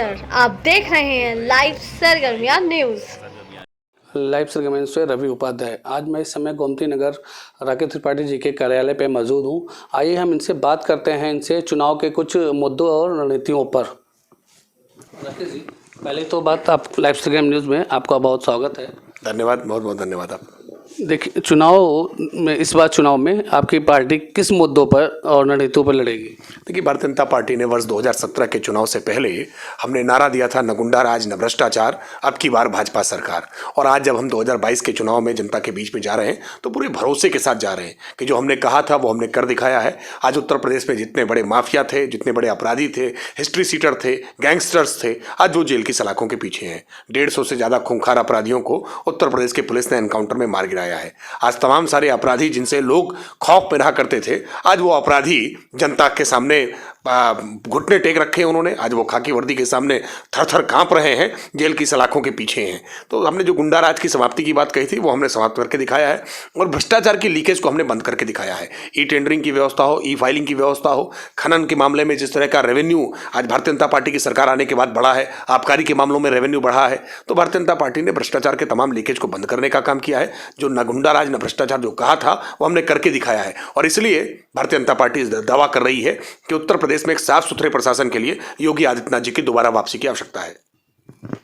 नमस्कार, आप देख रहे हैं लाइव सरगर्मियां न्यूज। लाइव सरगर्मियों से रवि उपाध्याय। आज मैं इस समय गोमती नगर राकेश त्रिपाठी जी के कार्यालय पे मौजूद हूँ। आइए हम इनसे बात करते हैं, इनसे चुनाव के कुछ मुद्दों और रणनीतियों पर। राकेश जी, पहले तो बात, आप लाइव सरगर्म न्यूज़ में आपका बहुत स्वागत है। धन्यवाद, बहुत बहुत धन्यवाद आप। देखिए, चुनाव में, इस बार चुनाव में आपकी पार्टी किस मुद्दों पर और रणनीतियों पर लड़ेगी? देखिए, भारतीय जनता पार्टी ने वर्ष 2017 के चुनाव से पहले हमने नारा दिया था, न गुंडा राज न भ्रष्टाचार, अब की बार भाजपा सरकार। और आज जब हम 2022 के चुनाव में जनता के बीच में जा रहे हैं तो पूरे भरोसे के साथ जा रहे हैं कि जो हमने कहा था वो हमने कर दिखाया है। आज उत्तर प्रदेश में जितने बड़े माफिया थे, जितने बड़े अपराधी थे, हिस्ट्री सीटर थे, गैंगस्टर्स थे, आज वो जेल की सलाखों के पीछे हैं। 150 से ज़्यादा खूंखार अपराधियों को उत्तर प्रदेश के पुलिस ने एनकाउंटर में मार गिराया है। आज तमाम सारे अपराधी जिनसे लोग खौफ में रहा करते थे, आज वो अपराधी जनता के सामने घुटने टेक रखे हैं उन्होंने। आज वो खाकी वर्दी के सामने थर थर कांप रहे हैं, जेल की सलाखों के पीछे हैं। तो हमने जो गुंडा राज की समाप्ति की बात कही थी वो हमने समाप्त करके दिखाया है, और भ्रष्टाचार की लीकेज को हमने बंद करके दिखाया है। ई टेंडरिंग की व्यवस्था हो, ई फाइलिंग की व्यवस्था हो, खनन के मामले में जिस तरह का रेवेन्यू आज भारतीय जनता पार्टी की सरकार आने के बाद बढ़ा है, आबकारी के मामलों में रेवेन्यू बढ़ा है, तो भारतीय जनता पार्टी ने भ्रष्टाचार के तमाम लीकेज को बंद करने का काम किया है। जो न गुंडा राज न भ्रष्टाचार जो कहा था वो हमने करके दिखाया है, और इसलिए भारतीय जनता पार्टी दावा कर रही है कि उत्तर प्रदेश में एक साफ सुथरे प्रशासन के लिए योगी आदित्यनाथ जी की दोबारा वापसी की आवश्यकता है।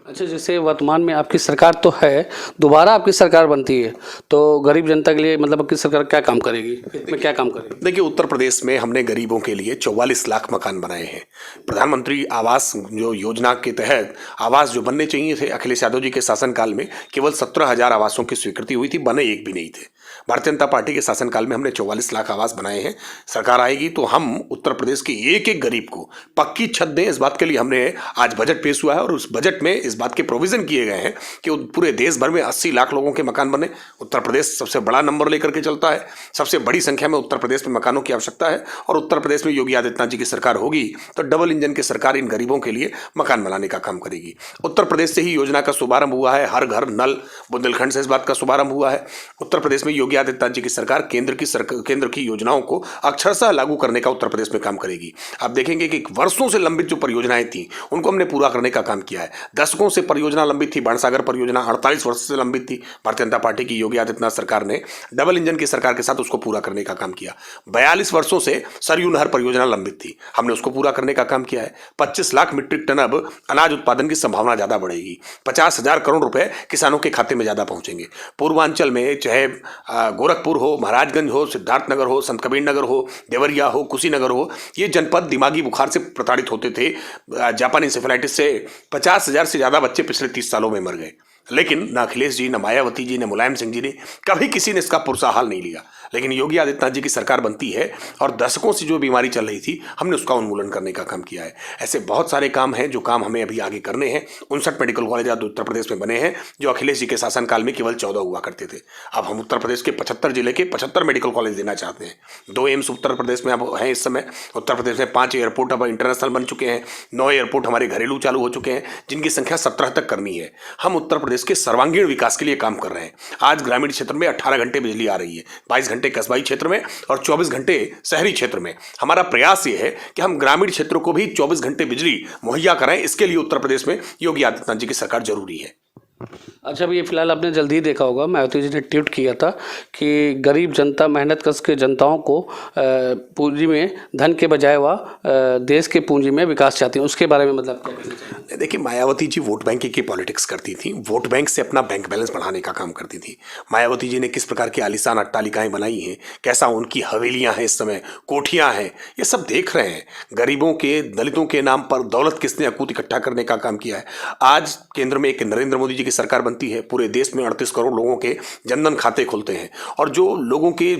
अच्छा, जैसे वर्तमान में आपकी सरकार तो है, दोबारा आपकी सरकार बनती है तो गरीब जनता के लिए मतलब आपकी सरकार क्या काम करेगी, इसमें क्या काम करेगी? देखिए, उत्तर प्रदेश में हमने गरीबों के लिए 44 लाख मकान बनाए हैं। प्रधानमंत्री आवास जो योजना के तहत आवास जो बनने चाहिए थे, अखिलेश यादव जी के शासनकाल में केवल 17,000 आवासों की स्वीकृति हुई थी, बने एक भी नहीं थे। भारतीय जनता पार्टी के शासनकाल में हमने 44 लाख आवास बनाए हैं। सरकार आएगी तो हम उत्तर प्रदेश के एक एक गरीब को पक्की छत दें, इस बात के लिए हमने आज बजट पेश हुआ है, और उस बजट में इस बात के प्रोविजन किए गए हैं कि पूरे देश भर में 80 लाख लोगों के मकान बने। उत्तर प्रदेश सबसे बड़ा नंबर लेकर के चलता है, सबसे बड़ी संख्या में उत्तर प्रदेश में मकानों की आवश्यकता है, और उत्तर प्रदेश में योगी आदित्यनाथ जी की सरकार होगी तो डबल इंजन की सरकार इन गरीबों के लिए मकान बनाने का काम करेगी। उत्तर प्रदेश से ही योजना का शुभारंभ हुआ है, हर घर नल, बुंदेलखंड से इस बात का शुभारंभ हुआ है। उत्तर प्रदेश में योगी आदित्यनाथ जी की सरकार केंद्र की योजनाओं को अक्षरशः लागू करने का उत्तर प्रदेश में काम करेगी। आप देखेंगे कि वर्षों से लंबित जो परियोजनाएं थी उनको हमने पूरा करने का काम किया है। दशकों से परियोजना लंबित थी, बाणसागर परियोजना 48 वर्ष से लंबित थी। भारतीय जनता पार्टी की योगी आदित्यनाथ सरकार ने डबल इंजन की सरकार के साथ उसको पूरा करने का काम किया। 42 वर्षों से सरयू नहर परियोजना लंबित थी, हमने उसको पूरा करने का काम किया है। 25 लाख मीट्रिक टन अब अनाज उत्पादन की संभावना ज्यादा बढ़ेगी। 50,000 करोड़ रुपए किसानों के खाते में ज्यादा पहुंचेंगे। पूर्वांचल में चाहे गोरखपुर हो, महाराजगंज हो, सिद्धार्थनगर हो, संत कबीर नगर हो, देवरिया हो, कुशीनगर हो, ये जनपद दिमागी बुखार से प्रताड़ित होते थे। जापानी इंसेफेलाइटिस से 50,000 से ज्यादा बच्चे पिछले 30 सालों में मर गए, लेकिन न अखिलेश जी, न मायावती जी, न मुलायम सिंह जी ने कभी किसी ने इसका पुरसा हाल नहीं लिया। लेकिन योगी आदित्यनाथ जी की सरकार बनती है और दशकों से जो बीमारी चल रही थी हमने उसका उन्मूलन करने का काम किया है। ऐसे बहुत सारे काम हैं जो काम हमें अभी आगे करने हैं। 59 मेडिकल कॉलेज आज उत्तर प्रदेश में बने हैं, जो अखिलेश जी के शासनकाल में केवल 14 हुआ करते थे। अब हम उत्तर प्रदेश के 75 जिले के 75 मेडिकल कॉलेज देना चाहते हैं। 2 एम्स उत्तर प्रदेश में अब हैं इस समय। उत्तर प्रदेश में 5 एयरपोर्ट अब इंटरनेशनल बन चुके हैं, 9 एयरपोर्ट हमारे घरेलू चालू हो चुके हैं, जिनकी संख्या 17 तक करनी है। हम उत्तर प्रदेश के सर्वांगीण विकास के लिए काम कर रहे हैं। आज ग्रामीण क्षेत्र में 18 घंटे बिजली आ रही है, 22 घंटे कस्बाई क्षेत्र में और 24 घंटे शहरी क्षेत्र में। हमारा प्रयास यह है कि हम ग्रामीण क्षेत्रों को भी 24 घंटे बिजली मुहैया कराएं। इसके लिए उत्तर प्रदेश में योगी आदित्यनाथ जी की सरकार जरूरी है। अच्छा, अभी ये फिलहाल आपने जल्दी ही देखा होगा, मायावती जी ने ट्वीट किया था कि गरीब जनता, मेहनत कश के जनताओं को पूंजी में, धन के बजाय वह देश के पूंजी में विकास चाहती हैं। उसके बारे में मतलब क्या कहना चाहिए? देखिए, मायावती जी वोट बैंक की पॉलिटिक्स करती थी, वोट बैंक से अपना बैंक बैलेंस बढ़ाने का काम करती थी। मायावती जी ने किस प्रकार की आलीशान अट्टालिकाएं बनाई हैं, कैसा उनकी हवेलियां हैं, इस समय कोठियां हैं, ये सब देख रहे हैं। गरीबों के, दलितों के नाम पर दौलत किसने अकूत इकट्ठा करने का काम किया है। आज केंद्र में एक नरेंद्र मोदी जी की सरकार बनती है, पूरे देश में 38 करोड़ लोगों के जनधन खाते खुलते हैं, और जो लोगों के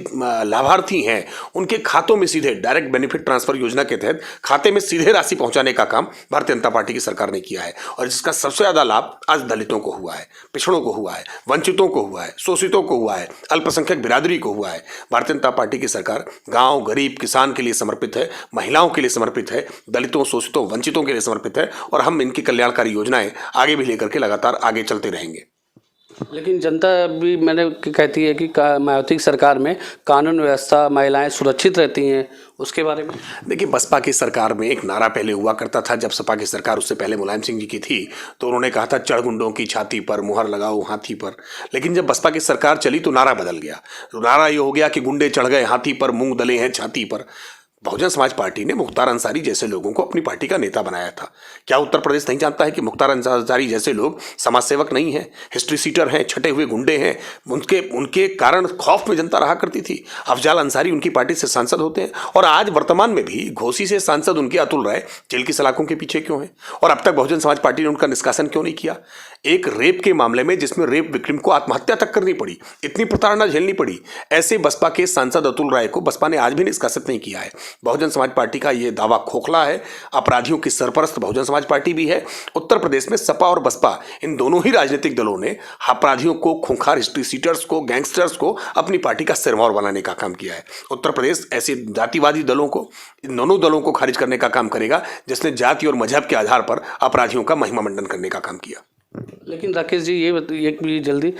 लाभार्थी हैं उनके खातों में सीधे डायरेक्ट बेनिफिट ट्रांसफर योजना के तहत खाते में सीधे राशि पहुंचाने का काम भारतीय जनता पार्टी की सरकार ने किया है। और जिसका सबसे ज्यादा लाभ आज दलितों को हुआ है, पिछड़ों को हुआ है, वंचितों को हुआ है, शोषितों को हुआ है, अल्पसंख्यक बिरादरी को हुआ है। भारतीय जनता पार्टी की सरकार गांव, गरीब, किसान के लिए समर्पित है, महिलाओं के लिए समर्पित है, दलितों, शोषितों, वंचितों के लिए समर्पित है, और हम इनकी कल्याणकारी योजनाएं आगे भी लेकर के लगातार आगे चलते रहेंगे। लेकिन जनता भी मैंने कहती है कि मायावती की सरकार में कानून व्यवस्था, महिलाएं सुरक्षित रहती हैं, उसके बारे में। देखिए, बसपा की सरकार में एक नारा पहले हुआ करता था, जब सपा की सरकार उससे पहले मुलायम सिंह जी की थी तो उन्होंने कहा था चढ़ गुंडों की छाती पर मुहर लगाओ हाथी पर। लेकिन जब बसपा की सरकार चली तो नारा बदल गया। तो नारा ये हो गया कि गुंडे चढ़ गए हाथी पर, मूंग दले हैं छाती पर। बहुजन समाज पार्टी ने मुख्तार अंसारी जैसे लोगों को अपनी पार्टी का नेता बनाया था। क्या उत्तर प्रदेश नहीं जानता है कि मुख्तार अंसारी जैसे लोग समाज सेवक नहीं हैं, हिस्ट्री सीटर हैं, छटे हुए गुंडे हैं। उनके उनके कारण खौफ में जनता रहा करती थी। अफजाल अंसारी उनकी पार्टी से सांसद होते हैं और आज वर्तमान में भी घोसी से सांसद उनके अतुल राय जेल की सलाखों के पीछे क्यों हैं? और अब तक बहुजन समाज पार्टी ने उनका निष्कासन क्यों नहीं किया? एक रेप के मामले में जिसमें रेप विक्टिम को आत्महत्या तक करनी पड़ी, इतनी प्रताड़ना झेलनी पड़ी, ऐसे बसपा के सांसद अतुल राय को बसपा ने आज भी निष्कासित नहीं किया है। बहुजन समाज पार्टी का यह दावा खोखला है। अपराधियों की सरपरस्त बहुजन समाज पार्टी भी है। उत्तर प्रदेश में सपा और बसपा इन दोनों ही राजनीतिक दलों ने अपराधियों को, खूंखार हिस्ट्री सीटर्स को, गैंगस्टर्स को अपनी पार्टी का सिरमौर बनाने का काम किया है। उत्तर प्रदेश ऐसे जातिवादी दलों को, इन दोनों दलों को खारिज करने का काम करेगा जिसने जाति और मजहब के आधार पर अपराधियों का महिमा मंडन करने का काम किया। लेकिन राकेश जी, ये भी जल्दी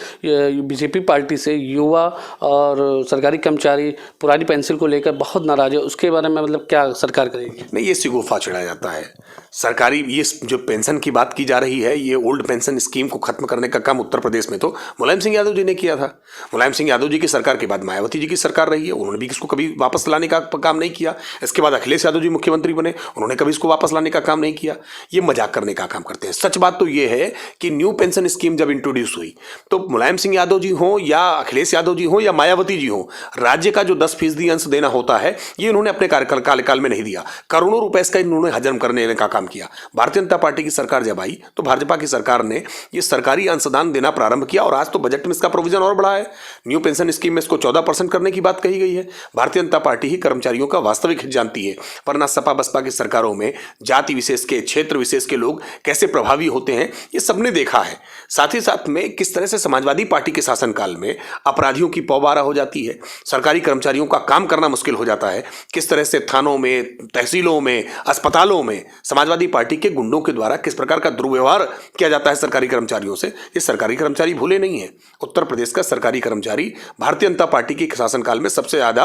बीजेपी पार्टी से युवा और सरकारी कर्मचारी पुरानी पेंशन को लेकर बहुत नाराज है, उसके बारे में मतलब क्या सरकार करेगी? नहीं, ये सिगुफा चढ़ाया जाता है। सरकारी ये जो पेंशन की बात की जा रही है, ये ओल्ड पेंशन स्कीम को खत्म करने का काम उत्तर प्रदेश में तो मुलायम सिंह यादव जी ने किया था। मुलायम सिंह यादव जी की सरकार के बाद मायावती जी की सरकार रही है, उन्होंने भी इसको कभी वापस लाने का काम नहीं किया। इसके बाद अखिलेश यादव जी मुख्यमंत्री बने, उन्होंने कभी इसको वापस लाने का काम नहीं किया। ये मजाक करने का काम करते हैं। सच बात तो ये है कि न्यू पेंशन स्कीम जब इंट्रोड्यूस हुई तो मुलायम सिंह यादव जी हो या अखिलेश यादव जी हो या मायावती जी हो, राज्य का जो 10% अंश देना होता है ये इन्होंने अपने कार्यकाल में नहीं दिया। करोड़ों रुपए इसका इन्होंने हजम करने का काम किया। भारतीय जनता पार्टी की सरकार जब आई तो भाजपा की सरकार ने ये सरकारी अंशदान देना प्रारंभ किया और आज तो बजट में इसका प्रोविजन और बढ़ा है। न्यू पेंशन स्कीम में इसको 14% करने की बात कही गई है। भारतीय जनता पार्टी ही कर्मचारियों का वास्तविक हित जानती है, वरना सपा बसपा की सरकारों में जाति विशेष के, क्षेत्र विशेष के लोग कैसे प्रभावी होते हैं ये सबने देखा है। साथ ही साथ में किस तरह से समाजवादी पार्टी के शासनकाल में अपराधियों की पौबारा हो जाती है, सरकारी कर्मचारियों का काम करना मुश्किल हो जाता है, किस तरह से थानों में, तहसीलों में, अस्पतालों में समाजवादी पार्टी के गुंडों के द्वारा किस प्रकार का दुर्व्यवहार किया जाता है सरकारी कर्मचारियों से, ये सरकारी कर्मचारी भूले नहीं है। उत्तर प्रदेश का सरकारी कर्मचारी भारतीय जनता पार्टी के शासनकाल में सबसे ज्यादा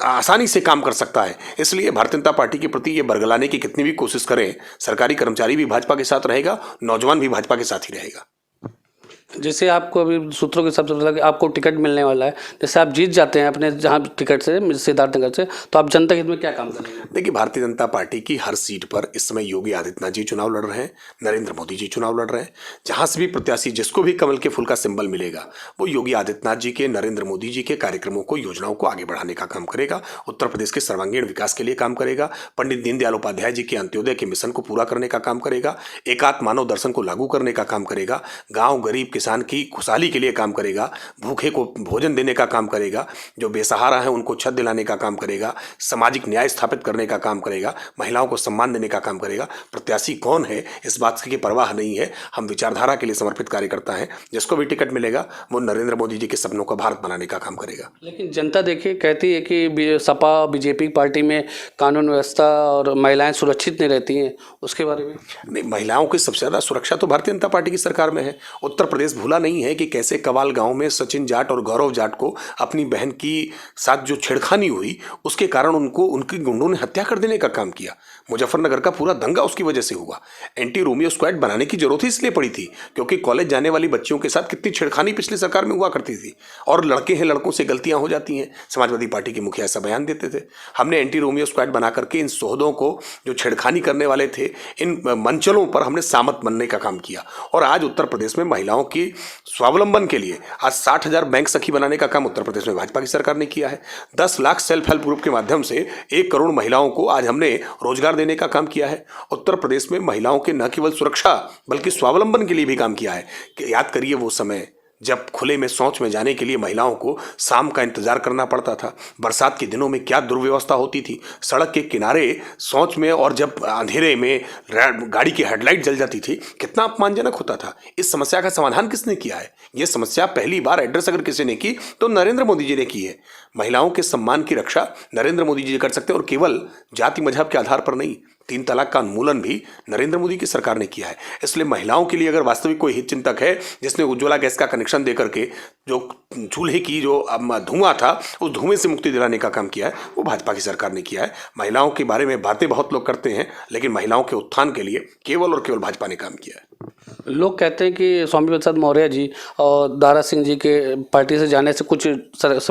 आसानी से काम कर सकता है। इसलिए भारतीय जनता पार्टी के प्रति ये बरगलाने की कितनी भी कोशिश करें, सरकारी कर्मचारी भी भाजपा के साथ रहेगा, नौजवान भी भाजपा के साथ ही रहेगा। जैसे आपको अभी सूत्रों के हिसाब से पता कि आपको टिकट मिलने वाला है, जैसे आप जीत जाते हैं अपने जहां टिकट से, सिद्धार्थनगर से, तो आप जनता के हित में क्या काम करेंगे? देखिए, भारतीय जनता पार्टी की हर सीट पर इस समय योगी आदित्यनाथ जी चुनाव लड़ रहे हैं, नरेंद्र मोदी जी चुनाव लड़ रहे हैं। जहां से भी प्रत्याशी, जिसको भी कमल के फूल का सिंबल मिलेगा, वो योगी आदित्यनाथ जी के, नरेंद्र मोदी जी के कार्यक्रमों को, योजनाओं को आगे बढ़ाने का काम करेगा, उत्तर प्रदेश के सर्वांगीण विकास के लिए काम करेगा, पंडित दीनदयाल उपाध्याय जी के अंत्योदय के मिशन को पूरा करने का काम करेगा, एकात्म मानव दर्शन को लागू करने का काम करेगा, गाँव गरीब किसान की खुशहाली के लिए काम करेगा, भूखे को भोजन देने का काम करेगा, जो बेसहारा है उनको छत दिलाने का काम करेगा, सामाजिक न्याय स्थापित करने का काम करेगा, महिलाओं को सम्मान देने का काम करेगा। प्रत्याशी कौन है इस बात की परवाह नहीं है। हम विचारधारा के लिए समर्पित कार्यकर्ता हैं। जिसको भी टिकट मिलेगा वो नरेंद्र मोदी जी के सपनों का भारत बनाने का काम करेगा। लेकिन जनता देखिए कहती है कि सपा बीजेपी पार्टी में कानून व्यवस्था और महिलाएं सुरक्षित नहीं रहती हैं, उसके बारे में? नहीं, महिलाओं की सबसे ज़्यादा सुरक्षा तो भारतीय जनता पार्टी की सरकार में है। उत्तर प्रदेश भूला नहीं है कि कैसे कवाल गांव में सचिन जाट और गौरव जाट को अपनी बहन की साथ जो छेड़खानी हुई उसके कारण उनको उनके गुंडों ने हत्या कर देने का काम किया। मुजफ्फरनगर का पूरा दंगा उसकी वजह से हुआ। एंटी रोमियो स्क्वाड बनाने की जरूरत ही इसलिए पड़ी थी क्योंकि कॉलेज जाने वाली बच्चियों के साथ कितनी छेड़खानी पिछली सरकार में हुआ करती थी। और लड़के हैं, लड़कों से गलतियां हो जाती हैं। समाजवादी पार्टी के मुखिया ऐसा बयान देते थे। हमने एंटी रोमियो स्क्वाड बना करके इन सोहदों को, जो छेड़खानी करने वाले थे, इन मंचलों पर हमने सामत बनने का काम किया। और आज उत्तर प्रदेश में महिलाओं की स्वावलंबन के लिए आज 60,000 बैंक सखी बनाने का काम उत्तर प्रदेश में भाजपा की सरकार ने किया है। 10 लाख सेल्फ हेल्प ग्रुप के माध्यम से 1 करोड़ महिलाओं को आज हमने रोजगार देने का काम किया है। उत्तर प्रदेश में महिलाओं के न केवल सुरक्षा बल्कि स्वावलंबन के लिए भी काम किया है। याद करिए वो समय जब खुले में शौच में जाने के लिए महिलाओं को शाम का इंतजार करना पड़ता था। बरसात के दिनों में क्या दुर्व्यवस्था होती थी, सड़क के किनारे शौच में, और जब अंधेरे में गाड़ी की हेडलाइट जल जाती थी, कितना अपमानजनक होता था। इस समस्या का समाधान किसने किया है? यह समस्या पहली बार एड्रेस अगर किसी ने की तो नरेंद्र मोदी जी ने की है। महिलाओं के सम्मान की रक्षा नरेंद्र मोदी जी कर सकते हैं, और केवल जाति मजहब के आधार पर नहीं, 3 तलाक का उन्मूलन भी नरेंद्र मोदी की सरकार ने किया है। इसलिए महिलाओं के लिए अगर वास्तविक कोई हित चिंतक है जिसने उज्ज्वला गैस का कनेक्शन दे करके जो चूल्हे की जो धुआं था उस धुएं से मुक्ति दिलाने का काम किया है, वो भाजपा की सरकार ने किया है। महिलाओं के बारे में बातें बहुत लोग करते हैं, लेकिन महिलाओं के उत्थान के लिए केवल और केवल भाजपा ने काम किया है। लोग कहते हैं कि स्वामी प्रसाद मौर्य जी और दारा सिंह जी के पार्टी से जाने से कुछ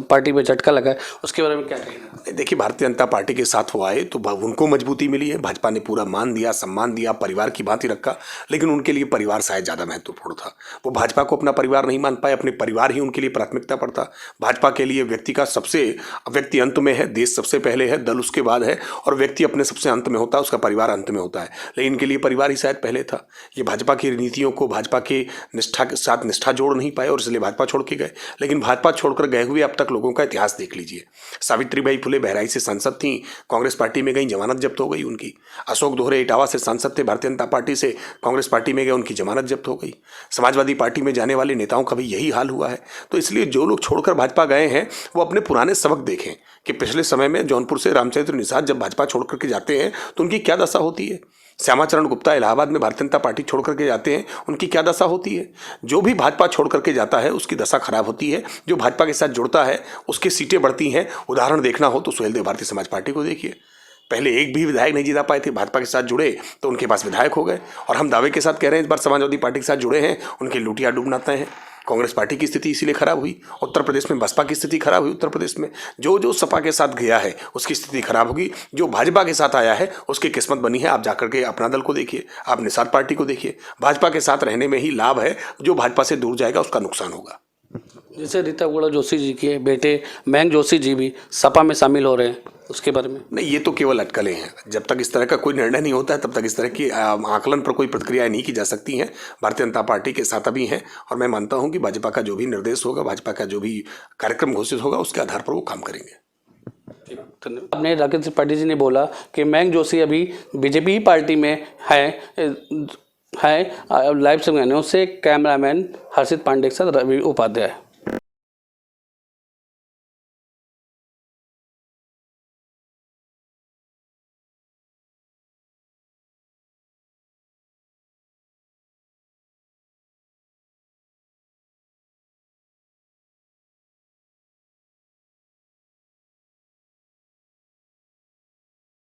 पार्टी में झटका लगा है, उसके बारे में क्या कहेंगे? देखिए, भारतीय जनता पार्टी के साथ वो आए तो उनको मजबूती मिली है, भाजपा ने पूरा मान दिया, सम्मान दिया, परिवार की भांति रखा, लेकिन उनके लिए परिवार शायद ज़्यादा महत्वपूर्ण था। वो भाजपा को अपना परिवार नहीं मान पाए, अपने परिवार ही उनके लिए प्राथमिकता पड़ता। भाजपा के लिए व्यक्ति अंत में है, देश सबसे पहले है, दल उसके बाद है, और व्यक्ति अपने सबसे अंत में होता है, उसका परिवार अंत में होता है, लेकिन इनके लिए परिवार ही शायद पहले था। ये भाजपा की नीतियों को, भाजपा के निष्ठा के साथ निष्ठा जोड़ नहीं पाए और इसलिए भाजपा छोड़ के गए। लेकिन भाजपा छोड़कर गए हुए अब तक लोगों का इतिहास देख लीजिए। सावित्रीबाई फुले बहराइच से सांसद थी, कांग्रेस पार्टी में गई, जमानत जब्त हो गई उनकी। अशोक दोहरे इटावा से सांसद थे, भारतीय जनता पार्टी से कांग्रेस पार्टी में गए, उनकी जमानत जब्त हो गई। समाजवादी पार्टी में जाने वाले नेताओं का भी यही हाल हुआ है। तो इसलिए जो लोग छोड़कर भाजपा गए हैं वो अपने पुराने सबक देखें कि पिछले समय में जौनपुर से रामचंद्र निषाद जब भाजपा छोड़ करके जाते हैं तो उनकी क्या दशा होती है। श्यामाचरण गुप्ता इलाहाबाद में भारतीय जनता पार्टी छोड़ करके जाते हैं, उनकी क्या दशा होती है। जो भी भाजपा छोड़ करके जाता है उसकी दशा खराब होती है, जो भाजपा के साथ जुड़ता है उसकी सीटें बढ़ती हैं। उदाहरण देखना हो तो सुहेलदेव भारतीय समाज पार्टी को देखिए, पहले एक भी विधायक नहीं जीता पाए थे, भाजपा के साथ जुड़े तो उनके पास विधायक हो गए। और हम दावे के साथ कह रहे हैं इस बार समाजवादी पार्टी के साथ जुड़े हैं, उनके लुटिया डूबनाते हैं। कांग्रेस पार्टी की स्थिति इसीलिए खराब हुई, उत्तर प्रदेश में बसपा की स्थिति खराब हुई। उत्तर प्रदेश में जो सपा के साथ गया है उसकी स्थिति खराब होगी, जो भाजपा के साथ आया है उसकी किस्मत बनी है। आप जाकर के अपना दल को देखिए, आप निषाद पार्टी को देखिए, भाजपा के साथ रहने में ही लाभ है, जो भाजपा से दूर जाएगा उसका नुकसान होगा। जैसे रीता बहुगुणा जोशी जी के बेटे मयंक जोशी जी भी सपा में शामिल हो रहे हैं, उसके बारे में? नहीं, ये तो केवल अटकलें हैं। जब तक इस तरह का कोई निर्णय नहीं होता है तब तक इस तरह की आकलन पर कोई प्रतिक्रिया नहीं की जा सकती हैं। भारतीय जनता पार्टी के साथ अभी हैं और मैं मानता हूं कि भाजपा का जो भी निर्देश होगा, भाजपा का जो भी कार्यक्रम घोषित होगा उसके आधार पर वो काम करेंगे। अपने राकेश त्रिपाठी जी ने बोला कि मयंक जोशी अभी बीजेपी पार्टी में है। लाइव से कैमरामैन हर्षित पांडे के साथ रवि उपाध्याय।